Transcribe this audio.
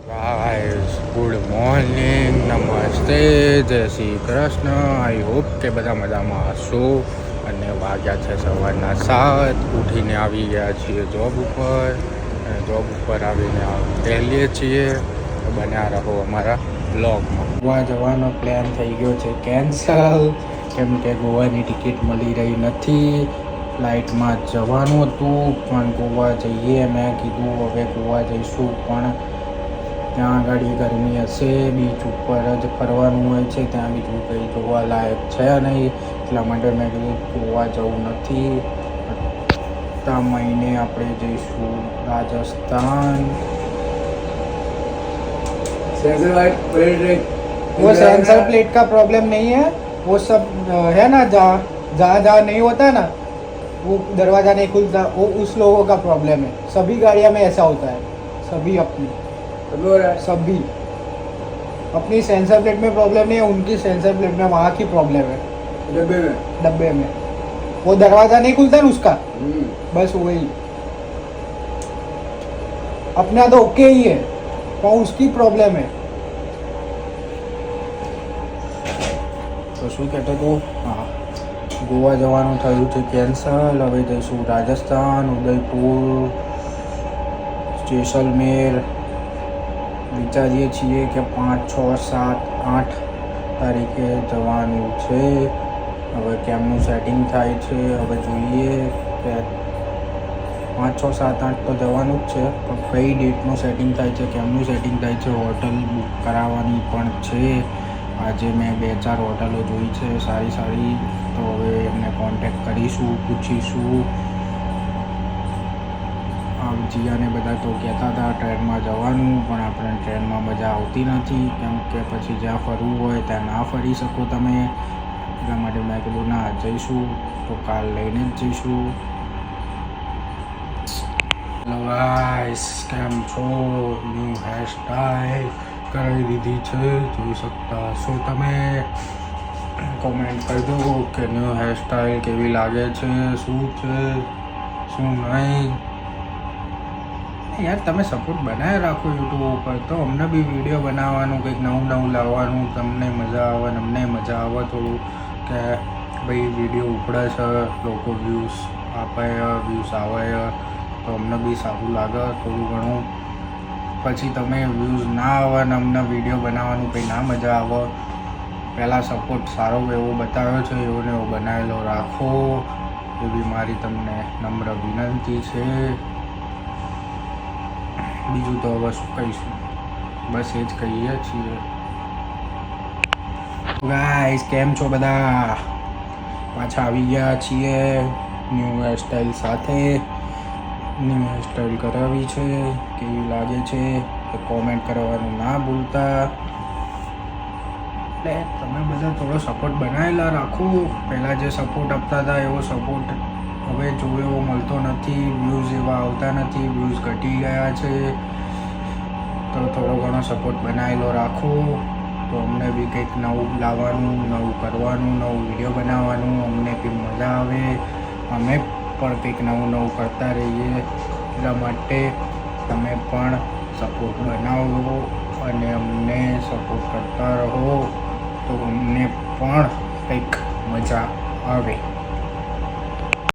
Guys good morning, નમસ્તે, જય Shri Krishna. I hope કે બધા મજામાં હશો. અને વાગ્યા છે સવારના 7. ઉઠીને આવી ગયા છીએ જોબ ઉપર, અને જોબ ઉપર આવીને ટહેલીએ છીએ. બન્યા રહો અમારા બ્લોગમાં. ગોવા જવાનો પ્લાન થઈ ગયો છે કેન્સલ, કેમ કે ગોવાની ટિકિટ મળી રહી નથી. ફ્લાઇટમાં જવાનું હતું પણ ગોવા જઈએ મેં કીધું હવે ગોવા જઈશું, પણ ત્યાં આગળ ગરમી હશે, બીચ ઉપર જ ફરવાનું હોય છે, ત્યાં બીજું કંઈ જોવા લાયક છે નહીં. એટલા માટે મેં કીધું ગોવા જવું નથી. આવતા મહિને આપણે જઈશું રાજસ્થાન. वो सेंसर प्लेट का प्रॉब्लम नहीं है, वो सब है ना, जहाँ नहीं होता ना वो दरवाज़ा नहीं खुलता, वो उस लोगों का प्रॉब्लम है. सभी गाड़ियाँ में ऐसा होता है, सभी अपनी सभी अपनी सेंसर प्लेट में प्रॉब्लम नहीं है, उनकी सेंसर प्लेट में वहाँ की प्रॉब्लम है. डब्बे में वो दरवाज़ा नहीं खुलता ना उसका, बस वही. अपना तो ओके ही है પણ उसकी प्रॉब्लम है. તો શું કહેતો હતો? હા, ગોવા જવાનું થયું છે કેન્સલ. હવે જઈશું રાજસ્થાન, ઉદયપુર, જેસલમેર. વિચારીએ છીએ કે 5, 6, 7, 8 તારીખે જવાનું છે. હવે કેમનું સેટિંગ થાય છે હવે જોઈએ. કે 5, 6, 7, 8 તો જવાનું જ છે, પણ કઈ ડેટનું સેટિંગ થાય છે, કેમનું સેટિંગ થાય છે. હોટલ બુક કરાવવાની પણ છે. આજે મેં 2-4 હોટલો જોઈ છે સારી. તો હવે એમને કોન્ટેક્ટ કરીશું, પૂછીશું. જીયાને બધા તો કહેતા હતા ટ્રેનમાં જવાનું, પણ આપણે ટ્રેનમાં મજા આવતી નથી, કેમ કે પછી જ્યાં ફરવું હોય ત્યાં ના ફરી શકો તમે. એટલા માટે મેં કીધું ના જઈશું તો કાલ લઈને જ જઈશું. હેલો ગાઈસ, કેમ છો? ન્યૂ હેરસ્ટાઈલ કરાવી દીધી છે, જોઈ શકતા હશો તમે. કોમેન્ટ કરજો કે ન્યૂ હેરસ્ટાઈલ કેવી લાગે છે, શું છે શું નહીં. યાર તમે સપોર્ટ બનાવી રાખો યુટ્યુબ ઉપર, તો અમને બી વિડીયો બનાવવાનું કંઈક નવું લાવવાનું તમને મજા આવે ને અમને મજા આવે થોડું, કે ભાઈ વિડીયો ઉપડે છે, લોકો વ્યૂઝ આપે, વ્યૂઝ આવે તો અમને બી સારું લાગે થોડું ઘણું. પછી તમે વ્યૂઝ ના આવે ને અમને વિડીયો બનાવવાનું કંઈ ના મજા આવે. પહેલાં સપોર્ટ સારો એવો બતાવ્યો છે, એવો ને એવો બનાવેલો રાખો, એવી મારી તમને નમ્ર વિનંતી છે. બીજું તો હવે શું કહીશું, બસ એ જ કહીએ છીએ. ગાઈસ કેમ છો બધા? પાછા આવી ગયા છીએ ન્યૂ હેરસ્ટાઈલ સાથે. ન્યૂ હેરસ્ટાઈલ કરાવી છે, કેવી લાગે છે એ કોમેન્ટ કરવાનું ના ભૂલતા. એટલે તમે બધા થોડો સપોર્ટ બનાવેલા રાખો. પહેલાં જે સપોર્ટ આપતા હતા એવો સપોર્ટ હવે એવો મળતો નથી. વ્યૂઝ એવા આવતા નથી, વ્યૂઝ ઘટી ગયા છે. તો થોડો ઘણો સપોર્ટ બનાવેલો રાખો, તો અમને બી કંઈક નવું લાવવાનું, નવું કરવાનું, નવું વિડીયો બનાવવાનું અમને બી મજા આવે. અમે પણ કંઈક નવું કરતા રહીએ. એટલા માટે તમે પણ સપોર્ટ બનાવો અને અમને સપોર્ટ કરતા રહો, તો અમને પણ કંઈક મજા આવે.